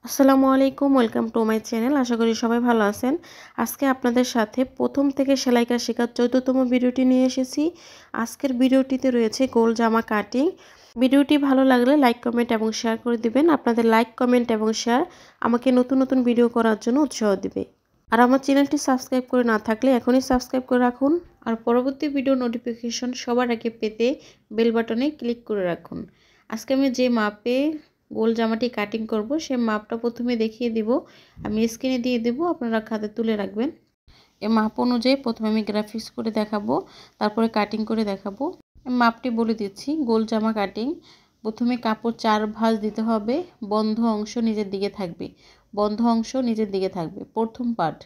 আসসালামু আলাইকুম, welcome to my channel. আশা করি সবাই ভালো আছেন। আজকে আপনাদের সাথে প্রথম থেকে সেলাই কাজ শেখার 14তম ভিডিওটি নিয়ে এসেছি। আজকের ভিডিওটিতে রয়েছে গোল জামা কাটিং। ভিডিওটি ভালো লাগলে লাইক, কমেন্ট এবং শেয়ার করে দিবেন। আপনাদের লাইক, কমেন্ট এবং শেয়ার আমাকে নতুন নতুন ভিডিও করার জন্য উৎসাহ দিবে। আর আমার চ্যানেলটি সাবস্ক্রাইব করে না থাকলে এখনই সাবস্ক্রাইব করে রাখুন। আর পরবর্তী ভিডিও নোটিফিকেশন সবার আগে পেতে বেল বাটনে ক্লিক করে রাখুন। আজকে আমি যে মাপে গোল জামাটি কাটিং করব সেই মাপটা প্রথমে দেখিয়ে দিব। আমি স্ক্রিনে দিয়ে দেব, আপনারা খাতে তুলে রাখবেন। এই মাপ অনুযায়ী প্রথমে আমি গ্রাফিক্স করে দেখাবো, তারপরে কাটিং করে দেখাবো। মাপটি বলে দিচ্ছি। গোল জামা কাটিং, প্রথমে কাপড় 4 ভাঁজ দিতে হবে। বন্ধ অংশ নিজের দিকে থাকবে, বন্ধ অংশ নিজের দিকে থাকবে। প্রথম পার্ট,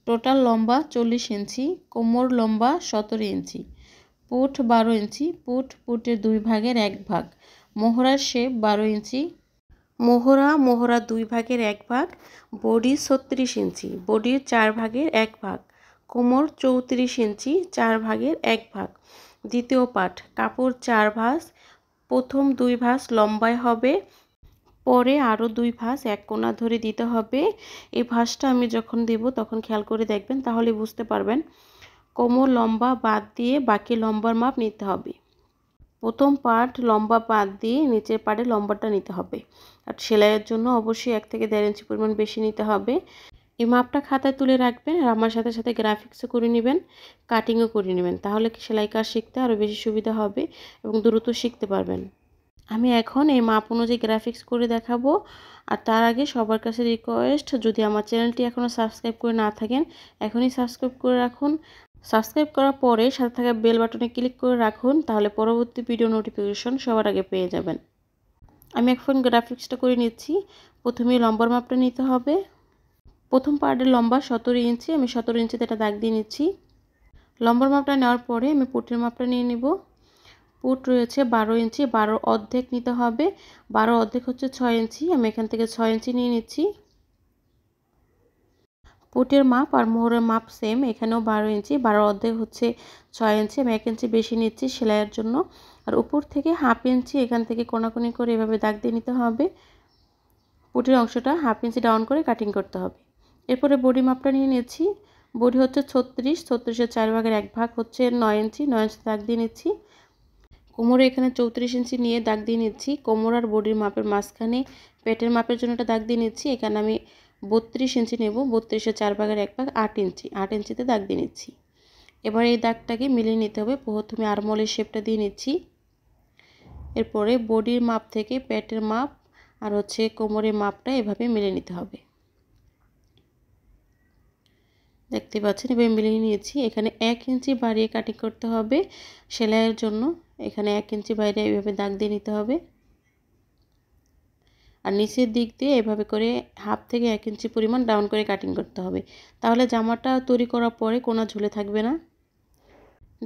টোটাল লম্বা 40 ইঞ্চি, কোমর লম্বা 17 ইঞ্চি, পুট 12 ইঞ্চি, পুটের 2 ভাগের 1 ভাগ, মোহরার শেপ 12 ইঞ্চি, মোহরা 2 ভাগের 1 ভাগ, বডি 36 ইঞ্চি, বডির 4 ভাগের 1 ভাগ, কোমর 34 ইঞ্চি, 4 ভাগের 1 ভাগ। দ্বিতীয় পার্ট, কাপড় 4 ভাঁজ, প্রথম 2 ভাঁজ লম্বায় হবে, পরে আরও 2 ভাঁজ এক কোণা ধরে দিতে হবে। এই ভাঁজটা আমি যখন দেব তখন খেয়াল করে দেখবেন, তাহলে বুঝতে পারবেন। কোমর লম্বা বাদ দিয়ে বাকি লম্বার মাপ নিতে হবে। প্রথম পার্ট লম্বা বাদ দিয়ে নিচের পার্টে লম্বাটা নিতে হবে। আর সেলাইয়ের জন্য অবশ্যই 1 থেকে 1.5 ইঞ্চি পরিমাণ বেশি নিতে হবে। এই মাপটা খাতায় তুলে রাখবেন আর আমার সাথে সাথে গ্রাফিক্সও করে নেবেন, কাটিংও করে নেবেন। তাহলে সেলাই কাজ শিখতে আরও বেশি সুবিধা হবে এবং দ্রুত শিখতে পারবেন। আমি এখন এই মাপ অনুযায়ী গ্রাফিক্স করে দেখাবো। আর তার আগে সবার কাছে রিকোয়েস্ট, যদি আমার চ্যানেলটি এখনও সাবস্ক্রাইব করে না থাকেন এখনই সাবস্ক্রাইব করে রাখুন। সাবস্ক্রাইব করার পরে সাথে থাকা বেল বাটনে ক্লিক করে রাখুন, তাহলে পরবর্তী ভিডিও নোটিফিকেশন সবার আগে পেয়ে যাবেন। আমি এখন গ্রাফিক্সটা করে নিচ্ছি। প্রথমে লম্বার মাপটা নিতে হবে। প্রথম পার্টের লম্বা 17 ইঞ্চি, আমি 17 ইঞ্চিতে একটা দাগ দিয়ে নিচ্ছি। লম্বার মাপটা নেওয়ার পরে আমি পুটের মাপটা নিয়ে নিব। পুট রয়েছে 12 ইঞ্চি, 12 অর্ধেক নিতে হবে। 12 অর্ধেক হচ্ছে 6 ইঞ্চি, আমি এখান থেকে 6 ইঞ্চি নিয়ে নিচ্ছি। পুটের মাপ আর মোহরের মাপ সেম, এখানেও 12 ইঞ্চি, 12 অর্ধেক হচ্ছে 6 ইঞ্চি, আমি 1 ইঞ্চি বেশি নিচ্ছি সেলাইয়ের জন্য। আর উপর থেকে হাফ ইঞ্চি এখান থেকে কোনাকুনি করে এভাবে দাগ দিয়ে নিতে হবে। পুটের অংশটা হাফ ইঞ্চি ডাউন করে কাটিং করতে হবে। এরপরে বডি মাপটা নিয়ে নিচ্ছি। বডি হচ্ছে 36, 36-এর 4 ভাগের 1 ভাগ হচ্ছে 9 ইঞ্চি, 9 ইঞ্চি দাগ দিয়ে নিচ্ছি। কোমরে এখানে 34 ইঞ্চি নিয়ে দাগ দিয়ে নিচ্ছি। কোমর আর বডির মাপের মাঝখানে পেটের মাপের জন্য একটা দাগ দিয়ে নিচ্ছি। এখানে আমি 32 ইঞ্চি নেব, 32-এর 4 ভাগের 1 ভাগ 8 ইঞ্চি, 8 ইঞ্চিতে দাগ দিয়ে নিচ্ছি। এবার এই দাগটাকে মিলিয়ে নিতে হবে। প্রথমে আরমোলের শেপটা দিয়ে নিচ্ছি। এরপরে বডির মাপ থেকে পেটের মাপ আর হচ্ছে কোমরের মাপটা এভাবে মিলিয়ে নিতে হবে। দেখতে পাচ্ছেন এভাবে মিলিয়ে নিয়েছি। এখানে 1 ইঞ্চি বাড়িয়ে কাটিং করতে হবে সেলাইয়ের জন্য। এখানে 1 ইঞ্চি বাইরে এভাবে দাগ দিয়ে নিতে হবে। আর নিচের দিক দিয়ে এভাবে করে হাফ থেকে 1 ইঞ্চি পরিমাণ ডাউন করে কাটিং করতে হবে। তাহলে জামাটা তৈরি করার পরে কোনা ঝুলে থাকবে না।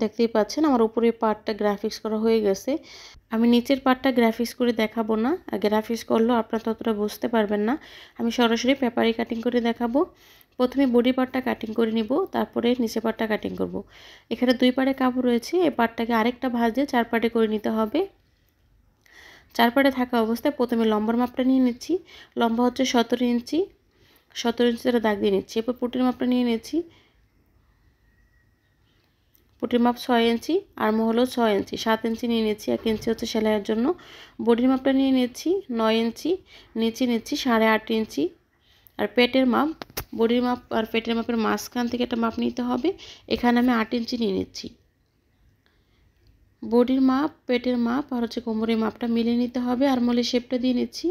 দেখতেই পাচ্ছেন আমার উপরের পার্টটা গ্রাফিক্স করা হয়ে গেছে। আমি নিচের পার্টটা গ্রাফিক্স করে দেখাবো না, আর গ্রাফিক্স করলেও আপনারা ততটা বুঝতে পারবেন না। আমি সরাসরি পেপারে কাটিং করে দেখাবো। প্রথমে বডি পার্টটা কাটিং করে নিব, তারপরে নিচের পার্টটা কাটিং করব। এখানে 2 পার্টে কাপড় রয়েছে, এই পার্টটাকে আরেকটা ভাঁজ দিয়ে 4 পার্টে করে নিতে হবে। 4 পার্টে থাকা অবস্থায় প্রথমে লম্বার মাপটা নিয়ে নিচ্ছি। লম্বা হচ্ছে 17 ইঞ্চি, 17 ইঞ্চি ধরে দাগ দিয়ে নিচ্ছি। এরপর পুটের মাপটা নিয়ে নিচ্ছি। পুটের মাপ 6 ইঞ্চি, আর্ম হলো 6 ইঞ্চি, 7 ইঞ্চি নিয়ে নিচ্ছি। 1 ইঞ্চি হচ্ছে সেলাইয়ের জন্য। বডির মাপটা নিয়ে নিচ্ছি 9 ইঞ্চি, নিচে নিচ্ছি 8.5 ইঞ্চি। আর পেটের মাপ, বডির মাপ আর পেটের মাপের মাঝখান থেকে একটা মাপ নিতে হবে। এখানে আমি 8 ইঞ্চি নিয়ে নিচ্ছি। বডির মাপ, পেটের মাপ আর হচ্ছে কোমরের মাপটা মিলিয়ে নিতে হবে। আর্মহোলের শেপটা দিয়ে নিচ্ছি।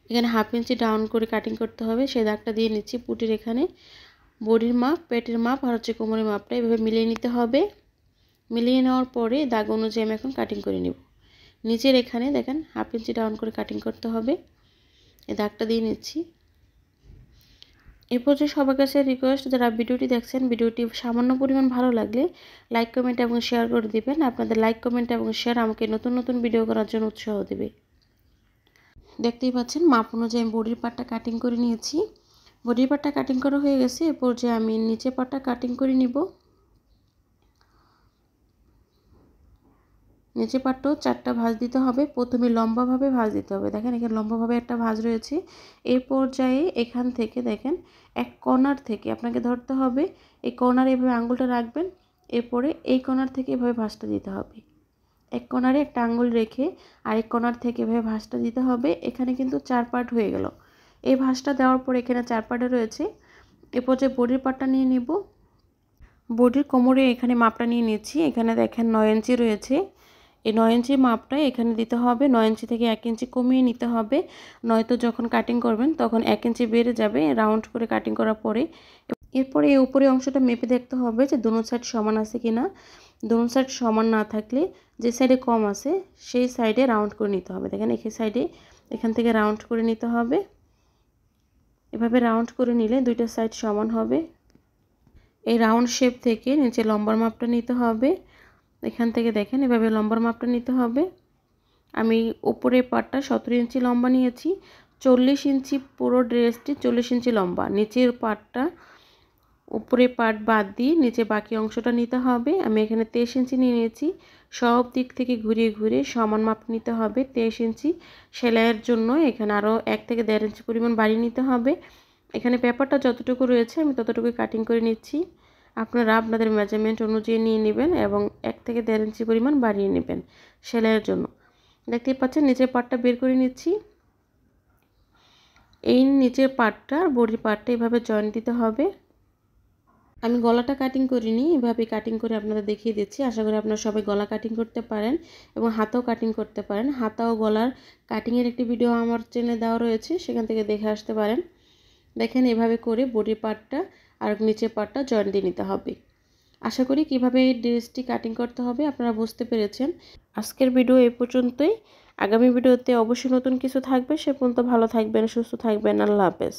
এখানে হাফ ইঞ্চি ডাউন করে কাটিং করতে হবে, সেই দাগটা দিয়ে নিচ্ছি পুটির এখানে। বডির মাপ, পেটের মাপ আর হচ্ছে কোমরের মাপটা এভাবে মিলিয়ে নিতে হবে। মিলিয়ে নেওয়ার পরে দাগ অনুযায়ী আমি এখন কাটিং করে নেব। নিচের এখানে দেখেন হাফ ইঞ্চি ডাউন করে কাটিং করতে হবে, এই দাগটা দিয়ে নিচ্ছি। এরপর যে সবার কাছে রিকোয়েস্ট, যারা ভিডিওটি দেখছেন ভিডিওটি সামান্য পরিমাণ ভালো লাগলে লাইক, কমেন্ট এবং শেয়ার করে দিবেন। আপনাদের লাইক, কমেন্ট এবং শেয়ার আমাকে নতুন নতুন ভিডিও করার জন্য উৎসাহ দেবে। দেখতেই পাচ্ছেন মাপ অনুযায়ী আমি বডির পার্টটা কাটিং করে নিয়েছি। বডির পার্টটা কাটিং করা হয়ে গেছে। এরপর যে আমি নিচের পার্টটা কাটিং করে নিব। নিচে পাটটাও 4টা ভাঁজ দিতে হবে। প্রথমে লম্বাভাবে ভাঁজ দিতে হবে। দেখেন এখানে লম্বাভাবে একটা ভাঁজ রয়েছে। এই পর্যায়ে এখান থেকে দেখেন এক কর্নার থেকে আপনাকে ধরতে হবে, এই কর্নারে এভাবে আঙুলটা রাখবেন, এরপরে এই কর্নার থেকে এভাবে ভাঁজটা দিতে হবে। এক কর্নারে একটা আঙুল রেখে আরেক কর্নার থেকে এভাবে ভাঁজটা দিতে হবে। এখানে কিন্তু 4 পার্ট হয়ে গেল। এই ভাঁজটা দেওয়ার পর এখানে 4 পার্টে রয়েছে। এ পর্যায়ে বডির পার্টটা নিয়ে নিব। বডির কোমরে এখানে মাপটা নিয়ে নিচ্ছি। এখানে দেখেন 9 ইঞ্চি রয়েছে। এই 9 ইঞ্চির মাপটা এখানে দিতে হবে। 9 ইঞ্চি থেকে 1 ইঞ্চি কমিয়ে নিতে হবে, নয়তো যখন কাটিং করবেন তখন 1 ইঞ্চি বেড়ে যাবে রাউন্ড করে কাটিং করার পরে। এরপরে এই উপরে অংশটা মেপে দেখতে হবে যে দোনো সাইড সমান আছে কিনা। দোনো সাইড সমান না থাকলে যে সাইডে কম আছে সেই সাইডে রাউন্ড করে নিতে হবে। দেখেন এই সাইডে এখান থেকে রাউন্ড করে নিতে হবে। এভাবে রাউন্ড করে নিলে দুইটা সাইড সমান হবে। এই রাউন্ড শেপ থেকে নিচে লম্বার মাপটা নিতে হবে। এখান থেকে দেখেন এভাবে লম্বার মাপটা নিতে হবে। আমি উপরের পাটটা 17 ইঞ্চি লম্বা নিয়েছি। 40 ইঞ্চি পুরো ড্রেসটি 40 ইঞ্চি লম্বা। নিচের পাটটা উপরের পাট বাদ দিয়ে নিচে বাকি অংশটা নিতে হবে। আমি এখানে 23 ইঞ্চি নিয়ে নিয়েছি। সব দিক থেকে ঘুরিয়ে ঘুরিয়ে সমান মাপ নিতে হবে। 23 ইঞ্চি সেলাইয়ের জন্য এখানে আরও 1 থেকে 1.5 ইঞ্চি পরিমাণ বাড়িয়ে নিতে হবে। এখানে পেপারটা যতটুকু রয়েছে আমি ততটুকুই কাটিং করে নিচ্ছি। আপনারা আপনাদের মেজারমেন্ট অনুযায়ী নিয়ে নেবেন এবং 1 থেকে 1.5 ইঞ্চি পরিমাণ বাড়িয়ে নেবেন সেলাইয়ের জন্য। দেখতেই পাচ্ছেন নিচের পাটটা বের করে নিচ্ছি। এই নিচের পাটটা আর বডির পাটটা এভাবে জয়েন্ট দিতে হবে। আমি গলাটা কাটিং করিনি, এভাবে কাটিং করে আপনাদের দেখিয়ে দিচ্ছি। আশা করি আপনারা সবাই গলা কাটিং করতে পারেন এবং হাতাও কাটিং করতে পারেন। হাতা ও গলার কাটিংয়ের একটি ভিডিও আমার চ্যানেলে দেওয়া রয়েছে, সেখান থেকে দেখে আসতে পারেন। দেখেন এভাবে করে বডি পার্টটা আর নিচের পার্টটা জয়েন্ট দিয়ে নিতে হবে। আশা করি কিভাবে এই ড্রেসটি কাটিং করতে হবে আপনারা বুঝতে পেরেছেন। আজকের ভিডিও এই পর্যন্তই। আগামী ভিডিওতে অবশ্যই নতুন কিছু থাকবে। সে পর্যন্ত ভালো থাকবেন, সুস্থ থাকবেন। আল্লাহ হাফেজ।